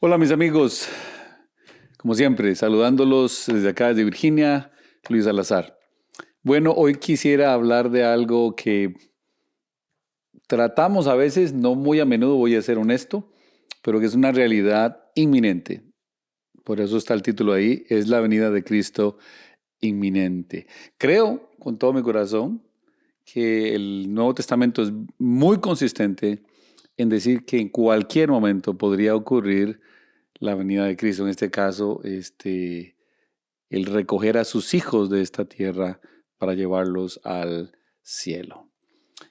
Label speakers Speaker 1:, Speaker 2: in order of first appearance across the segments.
Speaker 1: Hola mis amigos, como siempre, saludándolos desde acá, desde Virginia, Luis Salazar. Bueno, hoy quisiera hablar de algo que tratamos a veces, no muy a menudo, voy a ser honesto, pero que es una realidad inminente. Por eso está el título ahí, es la venida de Cristo inminente. Creo con todo mi corazón que el Nuevo Testamento es muy consistente en decir que en cualquier momento podría ocurrir la venida de Cristo, en este caso, el recoger a sus hijos de esta tierra para llevarlos al cielo.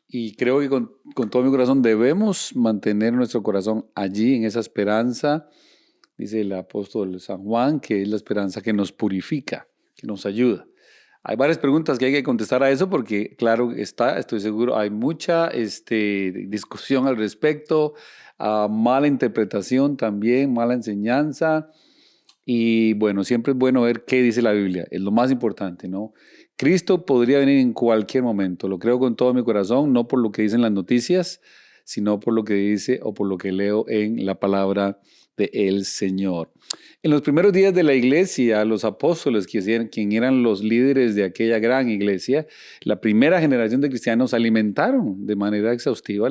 Speaker 1: Y creo que con todo mi corazón debemos mantener nuestro corazón allí, en esa esperanza, dice el apóstol San Juan, que es la esperanza que nos purifica, que nos ayuda. Hay varias preguntas que hay que contestar a eso porque, claro, estoy seguro, hay mucha discusión al respecto, mala interpretación también, mala enseñanza. Y bueno, siempre es bueno ver qué dice la Biblia, es lo más importante, ¿no? Cristo podría venir en cualquier momento, lo creo con todo mi corazón, no por lo que dicen las noticias, sino por lo que dice o por lo que leo en la palabra de el Señor. En los primeros días de la iglesia, los apóstoles, quien eran los líderes de aquella gran iglesia, la primera generación de cristianos alimentaron de manera exhaustiva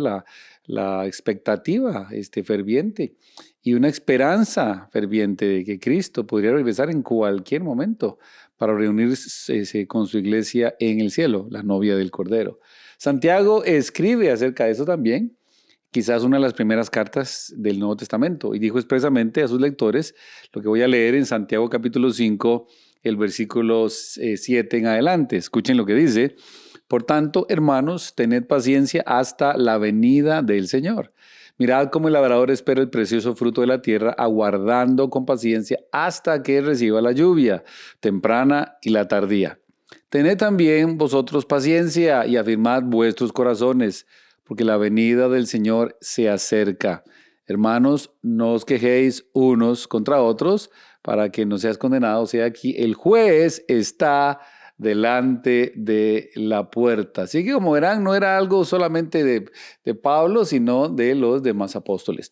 Speaker 1: la expectativa ferviente y una esperanza ferviente de que Cristo podría regresar en cualquier momento para reunirse con su iglesia en el cielo, la novia del Cordero. Santiago escribe acerca de eso también, quizás una de las primeras cartas del Nuevo Testamento, y dijo expresamente a sus lectores lo que voy a leer en Santiago capítulo 5, el versículo 7 en adelante. Escuchen lo que dice. Por tanto, hermanos, tened paciencia hasta la venida del Señor. Mirad cómo el labrador espera el precioso fruto de la tierra, aguardando con paciencia hasta que reciba la lluvia, temprana y la tardía. Tened también vosotros paciencia y afirmad vuestros corazones, porque la venida del Señor se acerca. Hermanos, no os quejéis unos contra otros, para que no seas condenado. O sea, aquí el juez está delante de la puerta. Así que como verán, no era algo solamente de Pablo, sino de los demás apóstoles.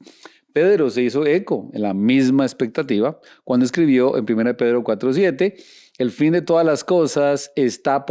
Speaker 1: Pedro se hizo eco en la misma expectativa cuando escribió en 1 Pedro 4:7, el fin de todas las cosas está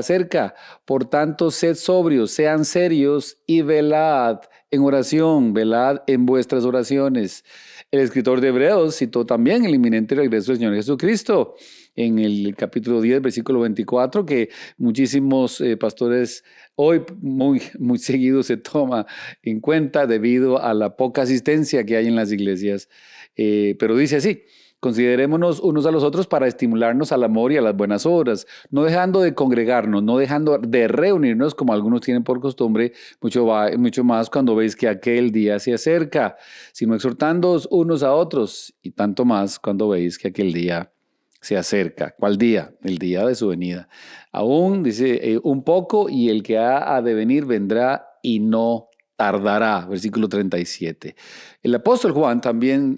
Speaker 1: cerca. Por tanto, sed sobrios, sean serios y velad en oración, velad en vuestras oraciones. El escritor de Hebreos citó también el inminente regreso del Señor Jesucristo en el capítulo 10, versículo 24, que muchísimos pastores hoy muy seguido se toma en cuenta debido a la poca asistencia que hay en las iglesias. Pero dice así: considerémonos unos a los otros para estimularnos al amor y a las buenas obras, no dejando de congregarnos, no dejando de reunirnos como algunos tienen por costumbre, mucho más cuando veis que aquel día se acerca, sino exhortándoos unos a otros, y tanto más cuando veis que aquel día se acerca. ¿Cuál día? El día de su venida. Aún dice un poco, y el que ha de venir vendrá y no tardará. Versículo 37. El apóstol Juan también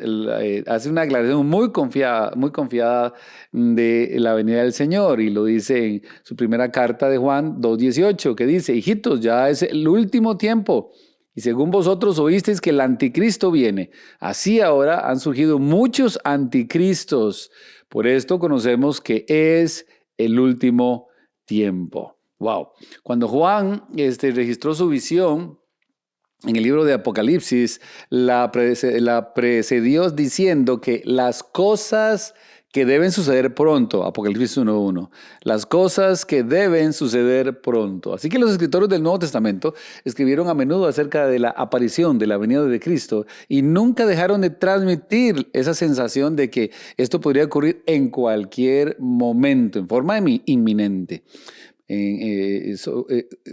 Speaker 1: hace una aclaración muy confiada de la venida del Señor, y lo dice en su primera carta de Juan 2:18, que dice: hijitos, ya es el último tiempo. Y según vosotros oísteis que el anticristo viene, así ahora han surgido muchos anticristos. Por esto conocemos que es el último tiempo. Wow. Cuando Juan registró su visión en el libro de Apocalipsis, la precedió diciendo que las cosas que deben suceder pronto, Apocalipsis 1:1, las cosas que deben suceder pronto. Así que los escritores del Nuevo Testamento escribieron a menudo acerca de la aparición, de la venida de Cristo, y nunca dejaron de transmitir esa sensación de que esto podría ocurrir en cualquier momento, en forma inminente.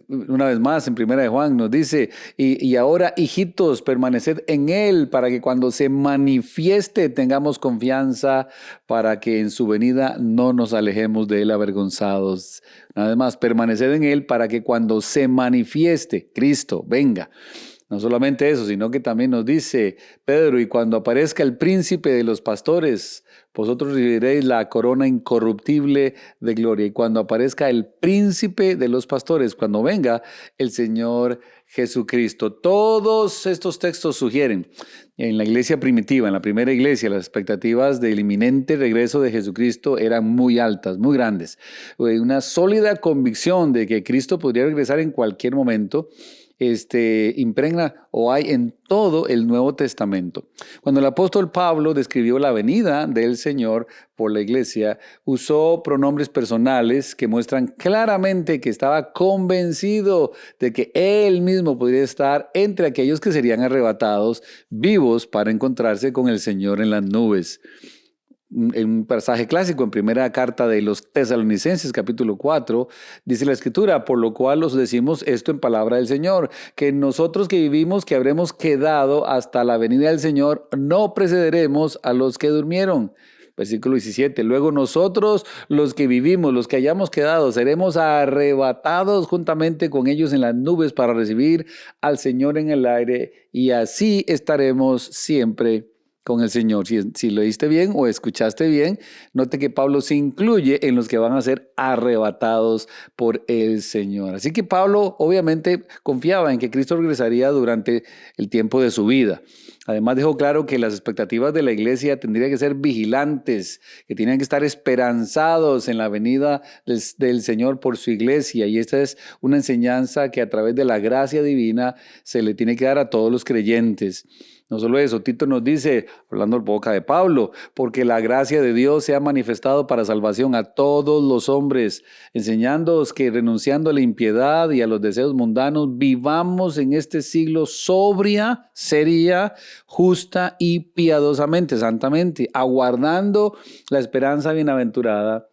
Speaker 1: Una vez más, en Primera de Juan nos dice: y ahora, hijitos, permaneced en Él, para que cuando se manifieste tengamos confianza, para que en su venida no nos alejemos de Él avergonzados. Una vez más, permaneced en Él, para que cuando se manifieste Cristo venga. No solamente eso, sino que también nos dice Pedro: y cuando aparezca el príncipe de los pastores, vosotros recibiréis la corona incorruptible de gloria. Y cuando aparezca el príncipe de los pastores, cuando venga el Señor Jesucristo. Todos estos textos sugieren, en la iglesia primitiva, en la primera iglesia, las expectativas del inminente regreso de Jesucristo eran muy altas, muy grandes. Una sólida convicción de que Cristo podría regresar en cualquier momento, impregna o hay en todo el Nuevo Testamento. Cuando el apóstol Pablo describió la venida del Señor por la iglesia, usó pronombres personales que muestran claramente que estaba convencido de que él mismo podría estar entre aquellos que serían arrebatados vivos para encontrarse con el Señor en las nubes. En un pasaje clásico, en primera carta de los Tesalonicenses, capítulo 4, dice la Escritura, por lo cual os decimos esto en palabra del Señor, que nosotros que vivimos, que habremos quedado hasta la venida del Señor, no precederemos a los que durmieron. Versículo 17, luego nosotros, los que vivimos, los que hayamos quedado, seremos arrebatados juntamente con ellos en las nubes para recibir al Señor en el aire, y así estaremos siempre con el Señor. Si lo oíste bien o escuchaste bien, note que Pablo se incluye en los que van a ser arrebatados por el Señor. Así que Pablo obviamente confiaba en que Cristo regresaría durante el tiempo de su vida. Además dejó claro que las expectativas de la iglesia tendrían que ser vigilantes, que tenían que estar esperanzados en la venida del Señor por su iglesia. Y esta es una enseñanza que a través de la gracia divina se le tiene que dar a todos los creyentes. No solo eso, Tito nos dice, hablando en boca de Pablo, porque la gracia de Dios se ha manifestado para salvación a todos los hombres, enseñándoos que renunciando a la impiedad y a los deseos mundanos, vivamos en este siglo sobria, seria, justa y piadosamente, santamente, aguardando la esperanza bienaventurada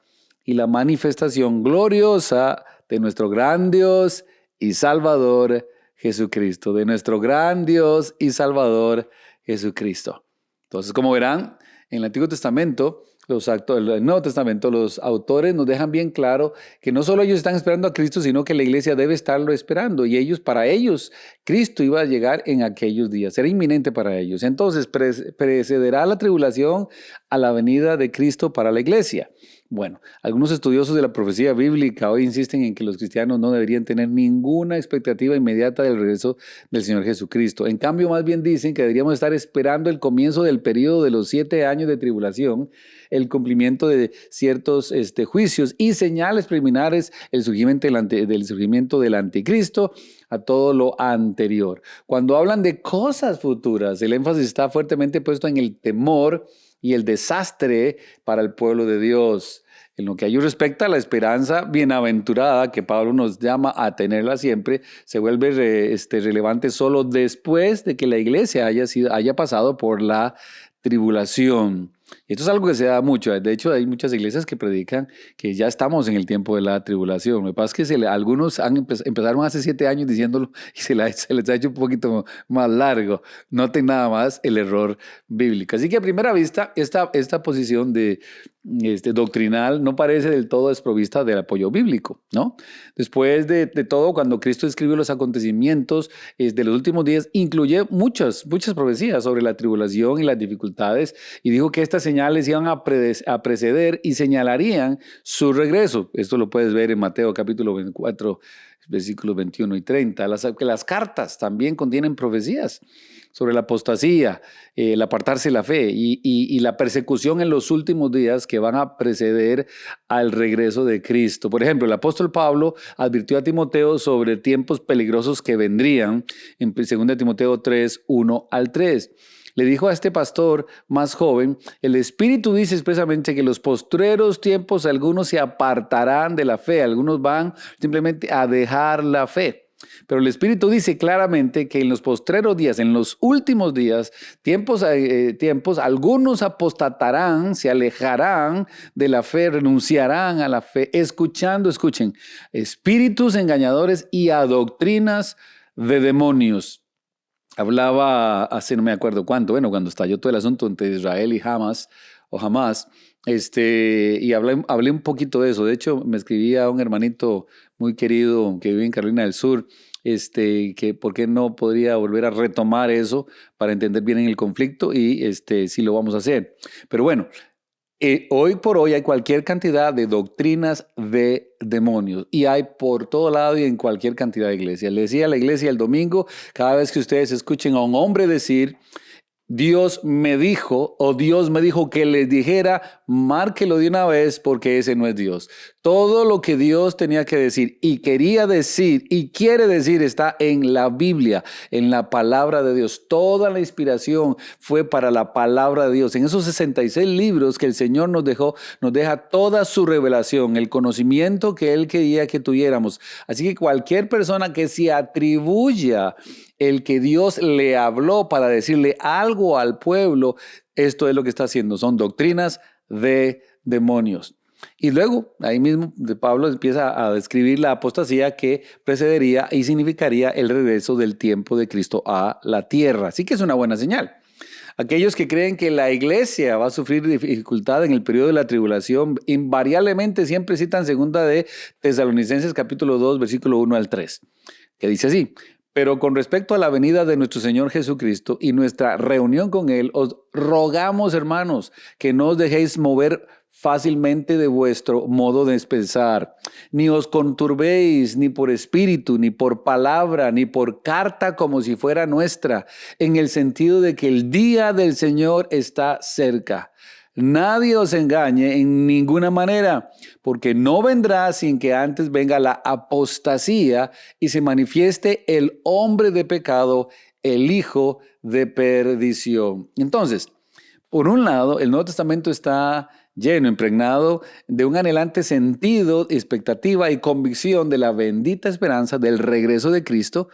Speaker 1: y la manifestación gloriosa de nuestro gran Dios y Salvador Jesucristo, de nuestro gran Dios y Salvador Jesucristo. Entonces, como verán, en el Antiguo Testamento, el Nuevo Testamento, los autores nos dejan bien claro que no solo ellos están esperando a Cristo, sino que la iglesia debe estarlo esperando. Y para ellos, Cristo iba a llegar en aquellos días, era inminente para ellos. Entonces, precederá la tribulación a la venida de Cristo para la iglesia. Bueno, algunos estudiosos de la profecía bíblica hoy insisten en que los cristianos no deberían tener ninguna expectativa inmediata del regreso del Señor Jesucristo. En cambio, más bien dicen que deberíamos estar esperando el comienzo del periodo de los 7 años de tribulación, el cumplimiento de ciertos juicios y señales preliminares, el surgimiento del anticristo, a todo lo anterior. Cuando hablan de cosas futuras, el énfasis está fuertemente puesto en el temor y el desastre para el pueblo de Dios. En lo que a ello respecta a la esperanza bienaventurada, que Pablo nos llama a tenerla siempre, se vuelve relevante solo después de que la iglesia haya pasado por la tribulación. Y esto es algo que se da mucho. De hecho, hay muchas iglesias que predican que ya estamos en el tiempo de la tribulación. Lo que pasa es que algunos empezaron hace 7 años diciéndolo y se les ha hecho un poquito más largo. Noten nada más el error bíblico. Así que a primera vista, esta posición doctrinal no parece del todo desprovista del apoyo bíblico, ¿no? Después de todo, cuando Cristo escribió los acontecimientos de los últimos días, incluye muchas profecías sobre la tribulación y las dificultades, y dijo que estas señales iban a preceder y señalarían su regreso. Esto lo puedes ver en Mateo capítulo 24, versículos 21 y 30. Las cartas también contienen profecías sobre la apostasía, el apartarse de la fe y la persecución en los últimos días que van a preceder al regreso de Cristo. Por ejemplo, el apóstol Pablo advirtió a Timoteo sobre tiempos peligrosos que vendrían en 2 Timoteo 3, 1 al 3. Le dijo a este pastor más joven, el Espíritu dice expresamente que en los postreros tiempos algunos se apartarán de la fe, algunos van simplemente a dejar la fe. Pero el Espíritu dice claramente que en los postreros días, en los últimos días, tiempos, algunos apostatarán, se alejarán de la fe, renunciarán a la fe, escuchen, espíritus engañadores y a doctrinas de demonios. Hablaba hace no me acuerdo cuánto, cuando estalló todo el asunto entre Israel y Hamas, y hablé un poquito de eso. De hecho, me escribía a un hermanito muy querido que vive en Carolina del Sur, que por qué no podría volver a retomar eso para entender bien el conflicto y sí lo vamos a hacer. Pero bueno, Hoy por hoy hay cualquier cantidad de doctrinas de demonios y hay por todo lado y en cualquier cantidad de iglesias. Le decía a la iglesia el domingo, cada vez que ustedes escuchen a un hombre decir, Dios me dijo o Dios me dijo que les dijera, márquelo de una vez porque ese no es Dios. Todo lo que Dios tenía que decir y quería decir y quiere decir está en la Biblia, en la palabra de Dios. Toda la inspiración fue para la palabra de Dios. En esos 66 libros que el Señor nos dejó, nos deja toda su revelación, el conocimiento que Él quería que tuviéramos. Así que cualquier persona que se atribuya el que Dios le habló para decirle algo al pueblo, esto es lo que está haciendo, son doctrinas de demonios. Y luego, ahí mismo, Pablo empieza a describir la apostasía que precedería y significaría el regreso del tiempo de Cristo a la tierra. Así que es una buena señal. Aquellos que creen que la iglesia va a sufrir dificultad en el periodo de la tribulación, invariablemente siempre citan segunda de Tesalonicenses capítulo 2, versículo 1 al 3, que dice así: pero con respecto a la venida de nuestro Señor Jesucristo y nuestra reunión con Él, os rogamos, hermanos, que no os dejéis mover fácilmente de vuestro modo de pensar, ni os conturbéis ni por espíritu, ni por palabra, ni por carta como si fuera nuestra, en el sentido de que el día del Señor está cerca. Nadie os engañe en ninguna manera, porque no vendrá sin que antes venga la apostasía y se manifieste el hombre de pecado, el hijo de perdición. Entonces, por un lado, el Nuevo Testamento está lleno, impregnado de un anhelante sentido, expectativa y convicción de la bendita esperanza del regreso de Cristo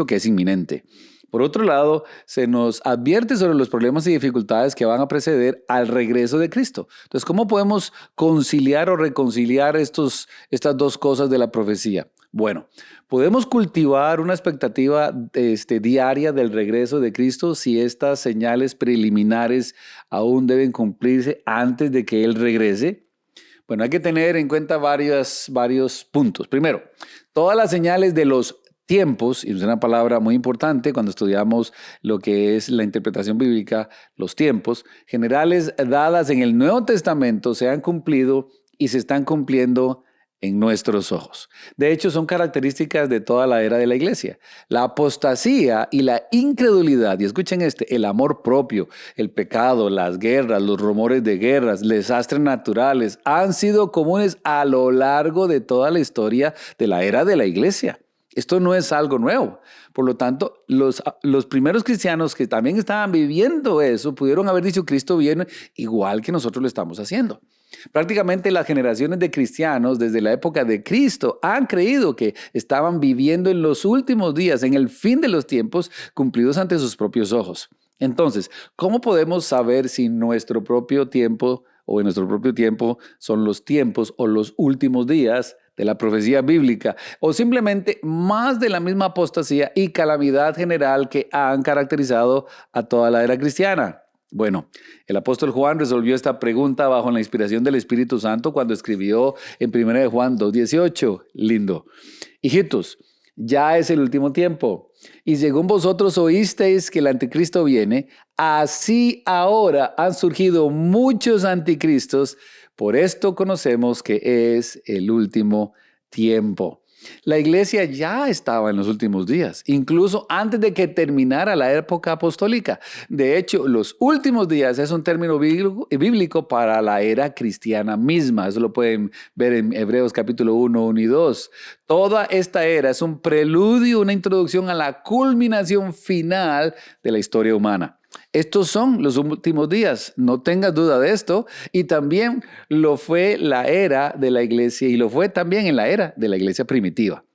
Speaker 1: que es inminente. Por otro lado, se nos advierte sobre los problemas y dificultades que van a preceder al regreso de Cristo. Entonces, ¿cómo podemos conciliar o reconciliar estas dos cosas de la profecía? Bueno, podemos cultivar una expectativa diaria del regreso de Cristo si estas señales preliminares aún deben cumplirse antes de que Él regrese. Bueno, hay que tener en cuenta varios puntos. Primero, todas las señales de los tiempos, y es una palabra muy importante cuando estudiamos lo que es la interpretación bíblica, los tiempos generales dadas en el Nuevo Testamento se han cumplido y se están cumpliendo en nuestros ojos. De hecho, son características de toda la era de la iglesia. La apostasía y la incredulidad, y escuchen el amor propio, el pecado, las guerras, los rumores de guerras, desastres naturales, han sido comunes a lo largo de toda la historia de la era de la iglesia. Esto no es algo nuevo. Por lo tanto, los primeros cristianos que también estaban viviendo eso pudieron haber dicho Cristo viene igual que nosotros lo estamos haciendo. Prácticamente las generaciones de cristianos desde la época de Cristo han creído que estaban viviendo en los últimos días, en el fin de los tiempos, cumplidos ante sus propios ojos. Entonces, ¿cómo podemos saber si nuestro propio tiempo o en nuestro propio tiempo son los tiempos o los últimos días de la profecía bíblica, o simplemente más de la misma apostasía y calamidad general que han caracterizado a toda la era cristiana? Bueno, el apóstol Juan resolvió esta pregunta bajo la inspiración del Espíritu Santo cuando escribió en 1 de Juan 2:18. Lindo. Hijitos, ya es el último tiempo, y según vosotros oísteis que el anticristo viene, así ahora han surgido muchos anticristos. Por esto conocemos que es el último tiempo. La iglesia ya estaba en los últimos días, incluso antes de que terminara la época apostólica. De hecho, los últimos días es un término bíblico para la era cristiana misma. Eso lo pueden ver en Hebreos capítulo 1, 1 y 2. Toda esta era es un preludio, una introducción a la culminación final de la historia humana. Estos son los últimos días, no tengas duda de esto, y también lo fue la era de la iglesia y lo fue también en la era de la iglesia primitiva.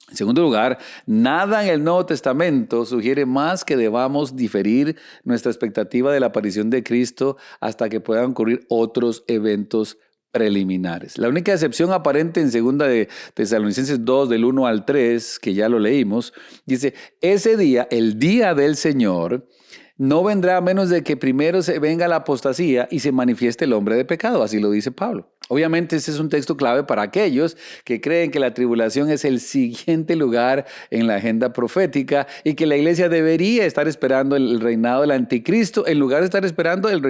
Speaker 1: En segundo lugar, nada en el Nuevo Testamento sugiere más que debamos diferir nuestra expectativa de la aparición de Cristo hasta que puedan ocurrir otros eventos preliminares. La única excepción aparente en segunda de Tesalonicenses 2, del 1 al 3, que ya lo leímos, dice, ese día, el día del Señor, no vendrá a menos de que primero se venga la apostasía y se manifieste el hombre de pecado, así lo dice Pablo. Obviamente este es un texto clave para aquellos que creen que la tribulación es el siguiente lugar en la agenda profética y que la iglesia debería estar esperando el reinado del anticristo en lugar de estar esperando el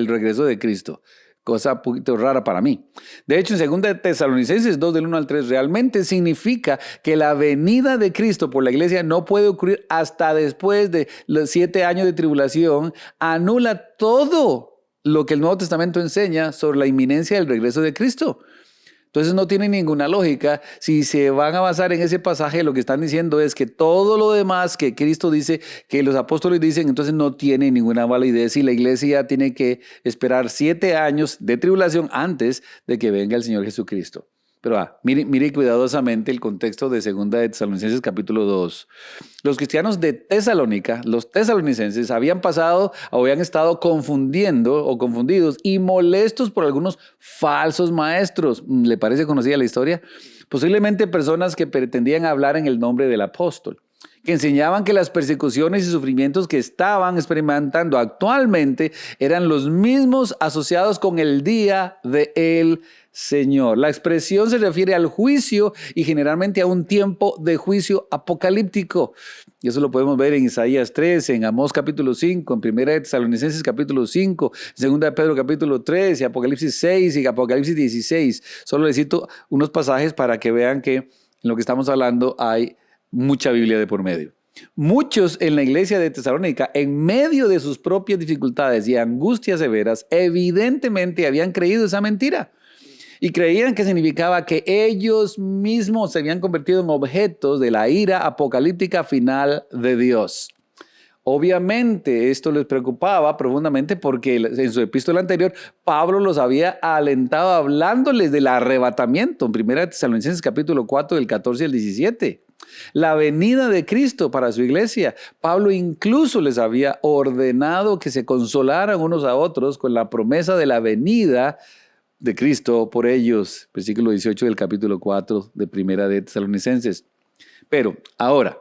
Speaker 1: regreso de Cristo. Cosa un poquito rara para mí. De hecho, en 2 Tesalonicenses 2, del 1 al 3, realmente significa que la venida de Cristo por la iglesia no puede ocurrir hasta después de los 7 años de tribulación. Anula todo lo que el Nuevo Testamento enseña sobre la inminencia del regreso de Cristo. Entonces no tiene ninguna lógica. Si se van a basar en ese pasaje, lo que están diciendo es que todo lo demás que Cristo dice, que los apóstoles dicen, entonces no tiene ninguna validez y la iglesia tiene que esperar 7 años de tribulación antes de que venga el Señor Jesucristo. Pero mire cuidadosamente el contexto de 2 de Tesalonicenses capítulo 2. Los cristianos de Tesalónica, los tesalonicenses, habían estado confundidos y molestos por algunos falsos maestros. ¿Le parece conocida la historia? Posiblemente personas que pretendían hablar en el nombre del apóstol, que enseñaban que las persecuciones y sufrimientos que estaban experimentando actualmente eran los mismos asociados con el día del Señor. La expresión se refiere al juicio y generalmente a un tiempo de juicio apocalíptico. Y eso lo podemos ver en Isaías 3, en Amós capítulo 5, en 1 de Tesalonicenses capítulo 5, en 2 de Pedro capítulo 3, y Apocalipsis 6 y Apocalipsis 16. Solo les cito unos pasajes para que vean que en lo que estamos hablando hay mucha Biblia de por medio. Muchos en la iglesia de Tesalónica, en medio de sus propias dificultades y angustias severas, evidentemente habían creído esa mentira y creían que significaba que ellos mismos se habían convertido en objetos de la ira apocalíptica final de Dios. Obviamente esto les preocupaba profundamente porque en su epístola anterior Pablo los había alentado hablándoles del arrebatamiento en 1 Tesalonicenses capítulo 4 del 14 al 17. La venida de Cristo para su iglesia. Pablo incluso les había ordenado que se consolaran unos a otros con la promesa de la venida de Cristo por ellos. Versículo 18 del capítulo 4 de 1 de Tesalonicenses. Pero ahora,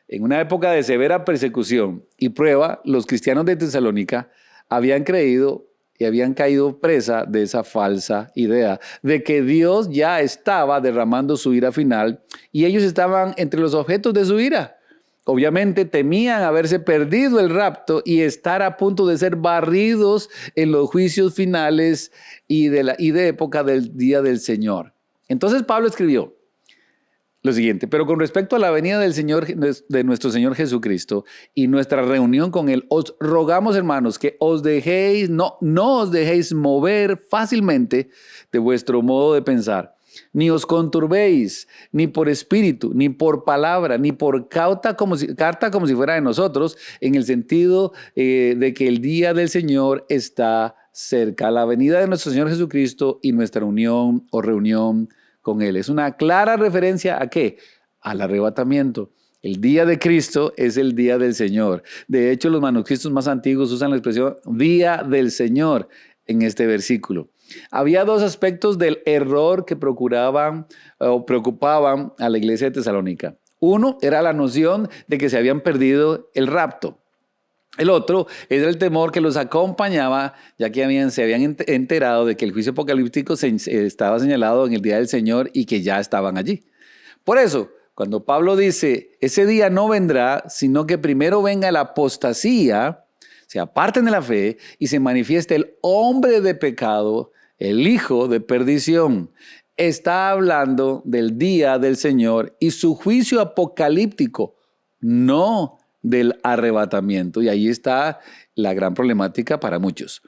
Speaker 1: en una época de severa persecución y prueba, los cristianos de Tesalónica habían creído y habían caído presa de esa falsa idea de que Dios ya estaba derramando su ira final y ellos estaban entre los objetos de su ira. Obviamente temían haberse perdido el rapto y estar a punto de ser barridos en los juicios finales y de época del día del Señor. Entonces Pablo escribió lo siguiente: pero con respecto a la venida de nuestro Señor Jesucristo y nuestra reunión con Él, os rogamos, hermanos, que no os dejéis mover fácilmente de vuestro modo de pensar, ni os conturbéis, ni por espíritu, ni por palabra, ni por carta como si fuera de nosotros, en el sentido de que el día del Señor está cerca. La venida de nuestro Señor Jesucristo y nuestra unión o reunión con Él. Es una clara referencia ¿a qué? Al arrebatamiento. El día de Cristo es el día del Señor. De hecho, los manuscritos más antiguos usan la expresión día del Señor en este versículo. Había dos aspectos del error que preocupaban a la iglesia de Tesalónica. Uno era la noción de que se habían perdido el rapto. El otro era el temor que los acompañaba, ya que se habían enterado de que el juicio apocalíptico estaba señalado en el día del Señor y que ya estaban allí. Por eso, cuando Pablo dice, ese día no vendrá, sino que primero venga la apostasía, se aparten de la fe y se manifieste el hombre de pecado, el hijo de perdición. Está hablando del día del Señor y su juicio apocalíptico, no del arrebatamiento. Y ahí está la gran problemática para muchos.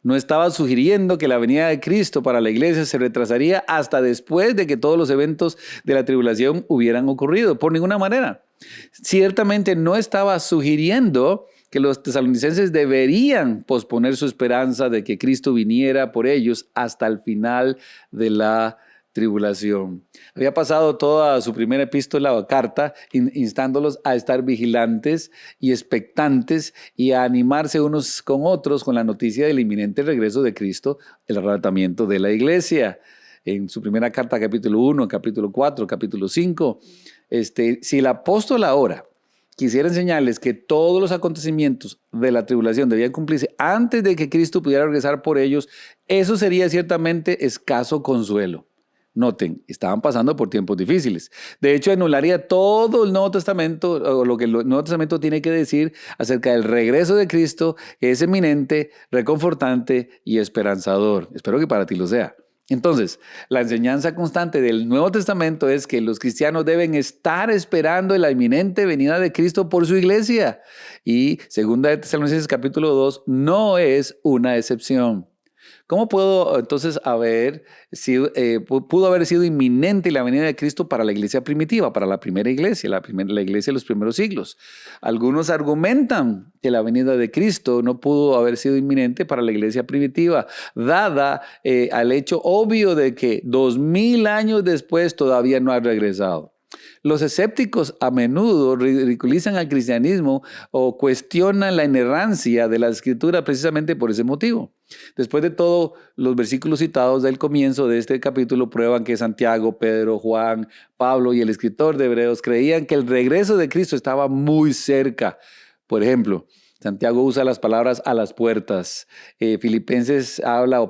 Speaker 1: No estaba sugiriendo que la venida de Cristo para la iglesia se retrasaría hasta después de que todos los eventos de la tribulación hubieran ocurrido, por ninguna manera. Ciertamente no estaba sugiriendo que los tesalonicenses deberían posponer su esperanza de que Cristo viniera por ellos hasta el final de la tribulación. Había pasado toda su primera epístola o carta instándolos a estar vigilantes y expectantes y a animarse unos con otros con la noticia del inminente regreso de Cristo, el arrebatamiento de la iglesia. En su primera carta, capítulo 1, capítulo 4, capítulo 5, si el apóstol ahora quisiera enseñarles que todos los acontecimientos de la tribulación debían cumplirse antes de que Cristo pudiera regresar por ellos, eso sería ciertamente escaso consuelo. Noten, estaban pasando por tiempos difíciles. De hecho, anularía todo el Nuevo Testamento, o lo que el Nuevo Testamento tiene que decir acerca del regreso de Cristo, que es eminente, reconfortante y esperanzador. Espero que para ti lo sea. Entonces, la enseñanza constante del Nuevo Testamento es que los cristianos deben estar esperando la inminente venida de Cristo por su iglesia. Y 2 de Tesalonicenses capítulo 2 no es una excepción. ¿Cómo pudo entonces pudo haber sido inminente la venida de Cristo para la iglesia primitiva, para la primera iglesia, la iglesia de los primeros siglos? Algunos argumentan que la venida de Cristo no pudo haber sido inminente para la iglesia primitiva, dada al hecho obvio de que 2000 años después todavía no ha regresado. Los escépticos a menudo ridiculizan al cristianismo o cuestionan la inerrancia de la escritura precisamente por ese motivo. Después de todo, los versículos citados del comienzo de este capítulo prueban que Santiago, Pedro, Juan, Pablo y el escritor de Hebreos creían que el regreso de Cristo estaba muy cerca. Por ejemplo, Santiago usa las palabras a las puertas.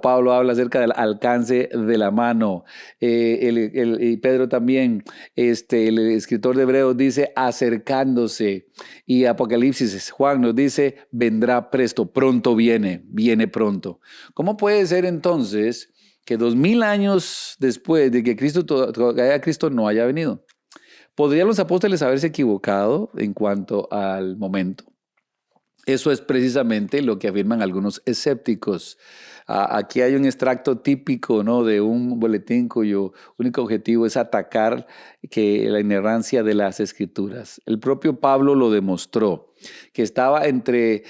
Speaker 1: Pablo habla acerca del alcance de la mano. Y Pedro también, el escritor de Hebreos dice acercándose. Y Apocalipsis, Juan nos dice vendrá presto, pronto viene pronto. ¿Cómo puede ser entonces que 2000 años después de que Cristo no haya venido? ¿Podrían los apóstoles haberse equivocado en cuanto al momento? Eso es precisamente lo que afirman algunos escépticos. Aquí hay un extracto típico, ¿no?, de un boletín cuyo único objetivo es atacar la inerrancia de las Escrituras. El propio Pablo lo demostró, que estaba entre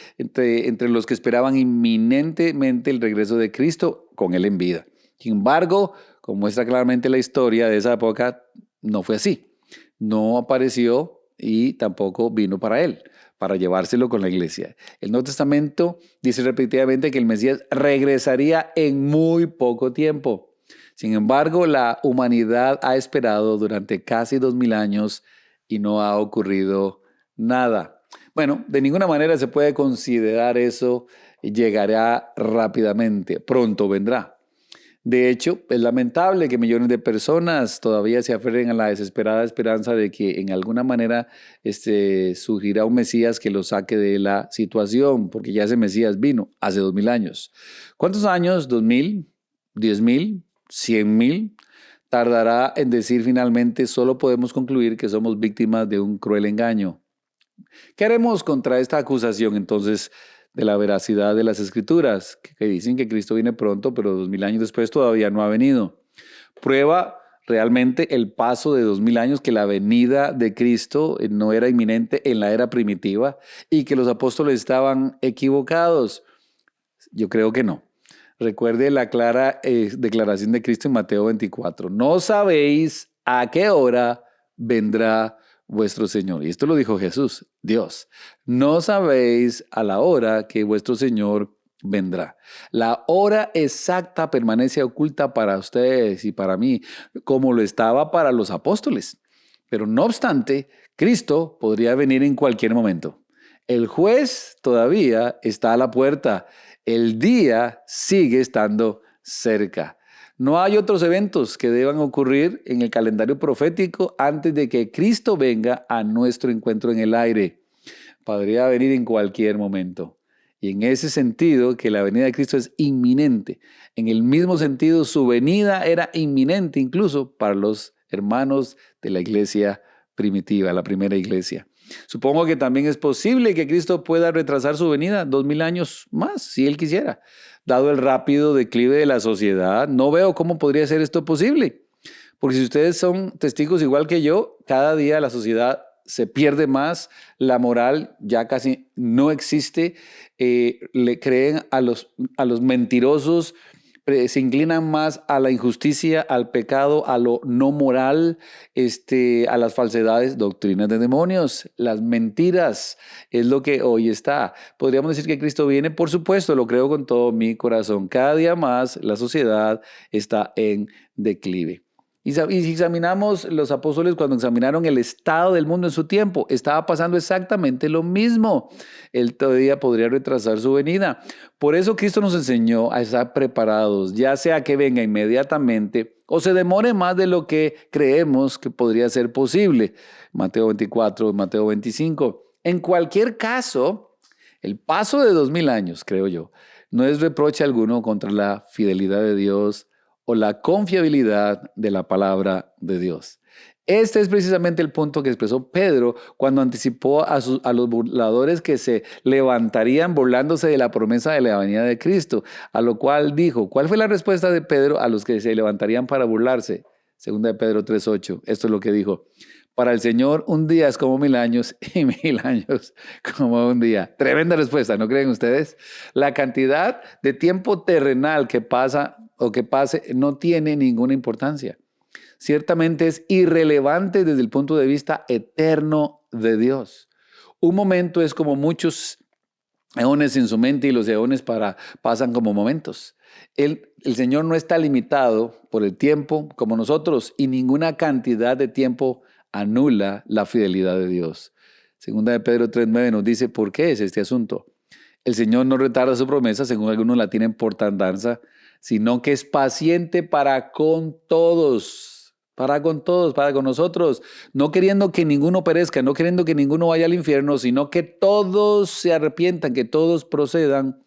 Speaker 1: los que esperaban inminentemente el regreso de Cristo con él en vida. Sin embargo, como muestra claramente la historia de esa época, no fue así. No apareció y tampoco vino para él, para llevárselo con la iglesia. El Nuevo Testamento dice repetidamente que el Mesías regresaría en muy poco tiempo. Sin embargo, la humanidad ha esperado durante casi 2000 años y no ha ocurrido nada. Bueno, de ninguna manera se puede considerar eso llegará rápidamente, pronto vendrá. De hecho, es lamentable que millones de personas todavía se aferren a la desesperada esperanza de que en alguna manera surgirá un Mesías que los saque de la situación, porque ya ese Mesías vino hace 2000 años. ¿Cuántos años? ¿2000? ¿10,000? ¿100,000? Tardará en decir finalmente, solo podemos concluir que somos víctimas de un cruel engaño. ¿Qué haremos contra esta acusación entonces de la veracidad de las Escrituras, que dicen que Cristo viene pronto, pero 2000 años después todavía no ha venido? Prueba realmente el paso de 2000 años que la venida de Cristo no era inminente en la era primitiva y que los apóstoles estaban equivocados. Yo creo que no. Recuerde la clara declaración de Cristo en Mateo 24. No sabéis a qué hora vendrá vuestro Señor. Y esto lo dijo Jesús, Dios. No sabéis a la hora que vuestro Señor vendrá. La hora exacta permanece oculta para ustedes y para mí, como lo estaba para los apóstoles. Pero no obstante, Cristo podría venir en cualquier momento. El juez todavía está a la puerta. El día sigue estando cerca. No hay otros eventos que deban ocurrir en el calendario profético antes de que Cristo venga a nuestro encuentro en el aire. Podría venir en cualquier momento. Y en ese sentido, que la venida de Cristo es inminente. En el mismo sentido, su venida era inminente incluso para los hermanos de la iglesia primitiva, la primera iglesia. Supongo que también es posible que Cristo pueda retrasar su venida 2000 años más, si Él quisiera. Dado el rápido declive de la sociedad, no veo cómo podría ser esto posible. Porque si ustedes son testigos igual que yo, cada día la sociedad se pierde más, la moral ya casi no existe, le creen a los mentirosos, se inclinan más a la injusticia, al pecado, a lo no moral, a las falsedades, doctrinas de demonios, las mentiras, es lo que hoy está. Podríamos decir que Cristo viene, por supuesto, lo creo con todo mi corazón. Cada día más la sociedad está en declive. Y si examinamos los apóstoles cuando examinaron el estado del mundo en su tiempo, estaba pasando exactamente lo mismo. Él todavía podría retrasar su venida. Por eso Cristo nos enseñó a estar preparados, ya sea que venga inmediatamente o se demore más de lo que creemos que podría ser posible. Mateo 24, Mateo 25. En cualquier caso, el paso de 2000 años, creo yo, no es reproche alguno contra la fidelidad de Dios o la confiabilidad de la palabra de Dios. Este es precisamente el punto que expresó Pedro cuando anticipó a los burladores que se levantarían burlándose de la promesa de la venida de Cristo, a lo cual dijo, ¿cuál fue la respuesta de Pedro a los que se levantarían para burlarse? Segunda de Pedro 3:8, esto es lo que dijo. Para el Señor un día es como 1000 años y 1000 años como un día. Tremenda respuesta, ¿no creen ustedes? La cantidad de tiempo terrenal que pasa o que pase no tiene ninguna importancia. Ciertamente es irrelevante desde el punto de vista eterno de Dios. Un momento es como muchos eones en su mente y los eones pasan como momentos. El Señor no está limitado por el tiempo como nosotros y ninguna cantidad de tiempo anula la fidelidad de Dios. Segunda de Pedro 3:9 nos dice por qué es este asunto. El Señor no retarda su promesa, según algunos la tienen por tardanza, sino que es paciente para con todos, para con nosotros, no queriendo que ninguno perezca, no queriendo que ninguno vaya al infierno, sino que todos se arrepientan, que todos procedan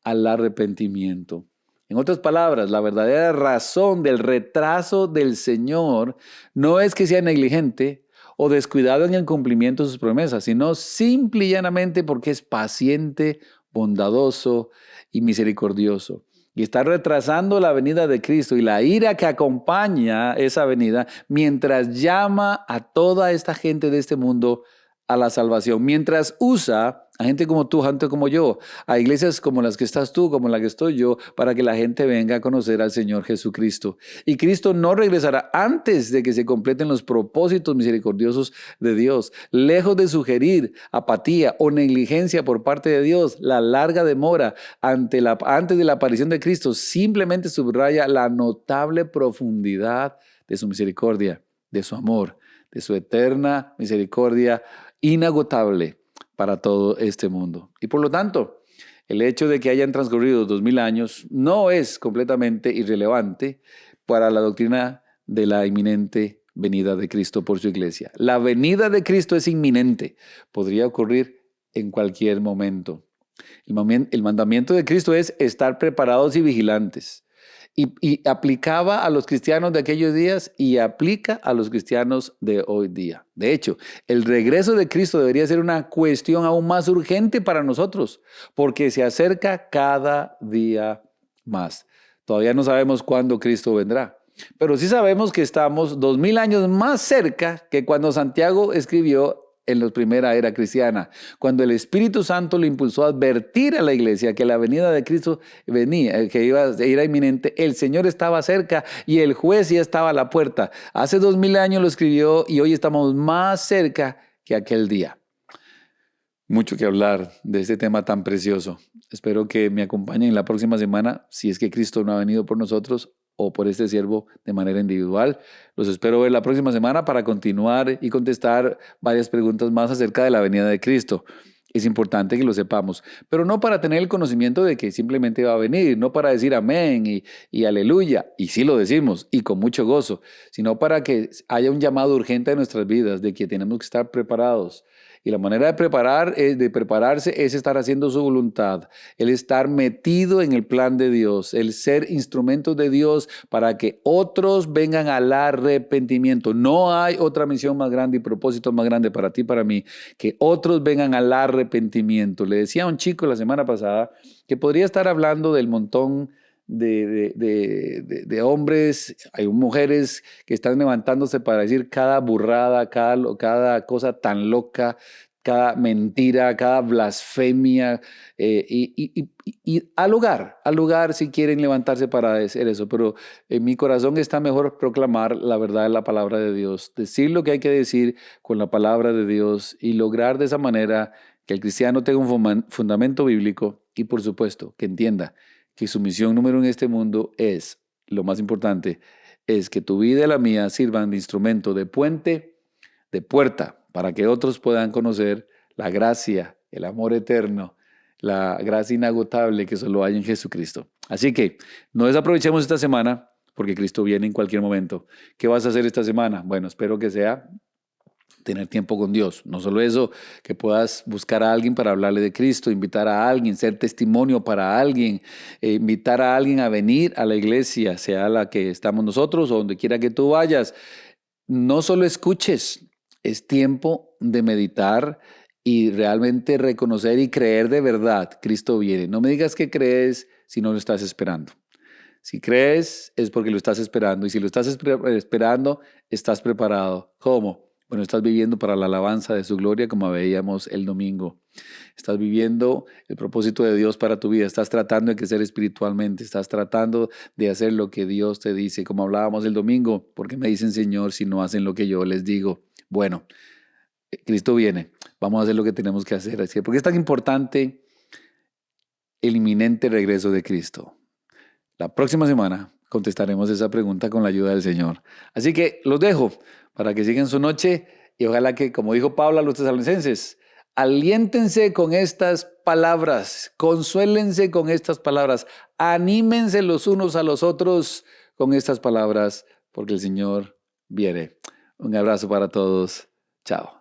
Speaker 1: al arrepentimiento. En otras palabras, la verdadera razón del retraso del Señor no es que sea negligente o descuidado en el cumplimiento de sus promesas, sino simple y llanamente porque es paciente, bondadoso y misericordioso. Y está retrasando la venida de Cristo y la ira que acompaña esa venida mientras llama a toda esta gente de este mundo a la salvación, mientras usa a gente como tú, gente como yo, a iglesias como las que estás tú, como la que estoy yo, para que la gente venga a conocer al Señor Jesucristo. Y Cristo no regresará antes de que se completen los propósitos misericordiosos de Dios. Lejos de sugerir apatía o negligencia por parte de Dios, la larga demora antes de la aparición de Cristo simplemente subraya la notable profundidad de su misericordia, de su amor, de su eterna misericordia inagotable para todo este mundo. Y por lo tanto, el hecho de que hayan transcurrido 2000 años no es completamente irrelevante para la doctrina de la inminente venida de Cristo por su iglesia. La venida de Cristo es inminente, podría ocurrir en cualquier momento. El mandamiento de Cristo es estar preparados y vigilantes. Y aplicaba a los cristianos de aquellos días y aplica a los cristianos de hoy día. De hecho, el regreso de Cristo debería ser una cuestión aún más urgente para nosotros, porque se acerca cada día más. Todavía no sabemos cuándo Cristo vendrá, pero sí sabemos que estamos 2000 años más cerca que cuando Santiago escribió en la primera era cristiana, cuando el Espíritu Santo le impulsó a advertir a la iglesia que la venida de Cristo venía, que era inminente, el Señor estaba cerca y el juez ya estaba a la puerta. Hace 2000 años lo escribió y hoy estamos más cerca que aquel día. Mucho que hablar de este tema tan precioso. Espero que me acompañen la próxima semana, si es que Cristo no ha venido por nosotros o por este siervo de manera individual. Los espero ver la próxima semana para continuar y contestar varias preguntas más acerca de la venida de Cristo. Es importante que lo sepamos, pero no para tener el conocimiento de que simplemente va a venir, no para decir amén y aleluya, y sí lo decimos, y con mucho gozo, sino para que haya un llamado urgente en nuestras vidas de que tenemos que estar preparados. Y la manera de prepararse es estar haciendo su voluntad, el estar metido en el plan de Dios, el ser instrumentos de Dios para que otros vengan al arrepentimiento. No hay otra misión más grande y propósito más grande para ti y para mí que otros vengan al arrepentimiento. Le decía a un chico la semana pasada que podría estar hablando del montón de hombres, hay mujeres que están levantándose para decir cada burrada, cada cosa tan loca, cada mentira, cada blasfemia, y al lugar si quieren levantarse para decir eso, pero en mi corazón está mejor proclamar la verdad de la palabra de Dios, decir lo que hay que decir con la palabra de Dios y lograr de esa manera que el cristiano tenga un fundamento bíblico y por supuesto que entienda que su misión número en este mundo es, lo más importante, es que tu vida y la mía sirvan de instrumento, de puente, de puerta, para que otros puedan conocer la gracia, el amor eterno, la gracia inagotable que solo hay en Jesucristo. Así que no desaprovechemos esta semana, porque Cristo viene en cualquier momento. ¿Qué vas a hacer esta semana? Bueno, espero que sea tener tiempo con Dios. No solo eso, que puedas buscar a alguien para hablarle de Cristo, invitar a alguien, ser testimonio para alguien, invitar a alguien a venir a la iglesia, sea la que estamos nosotros o donde quiera que tú vayas. No solo escuches, es tiempo de meditar y realmente reconocer y creer de verdad, Cristo viene. No me digas que crees si no lo estás esperando. Si crees es porque lo estás esperando y si lo estás esperando, estás preparado. ¿Cómo? Bueno, estás viviendo para la alabanza de su gloria como veíamos el domingo. Estás viviendo el propósito de Dios para tu vida. Estás tratando de crecer espiritualmente. Estás tratando de hacer lo que Dios te dice. Como hablábamos el domingo, ¿por qué me dicen Señor si no hacen lo que yo les digo? Bueno, Cristo viene. Vamos a hacer lo que tenemos que hacer. Así que, ¿por qué es tan importante el inminente regreso de Cristo? La próxima semana contestaremos esa pregunta con la ayuda del Señor. Así que los dejo para que sigan su noche y ojalá que, como dijo Pablo a los tesalonicenses, aliéntense con estas palabras, consuélense con estas palabras, anímense los unos a los otros con estas palabras, porque el Señor viene. Un abrazo para todos. Chao.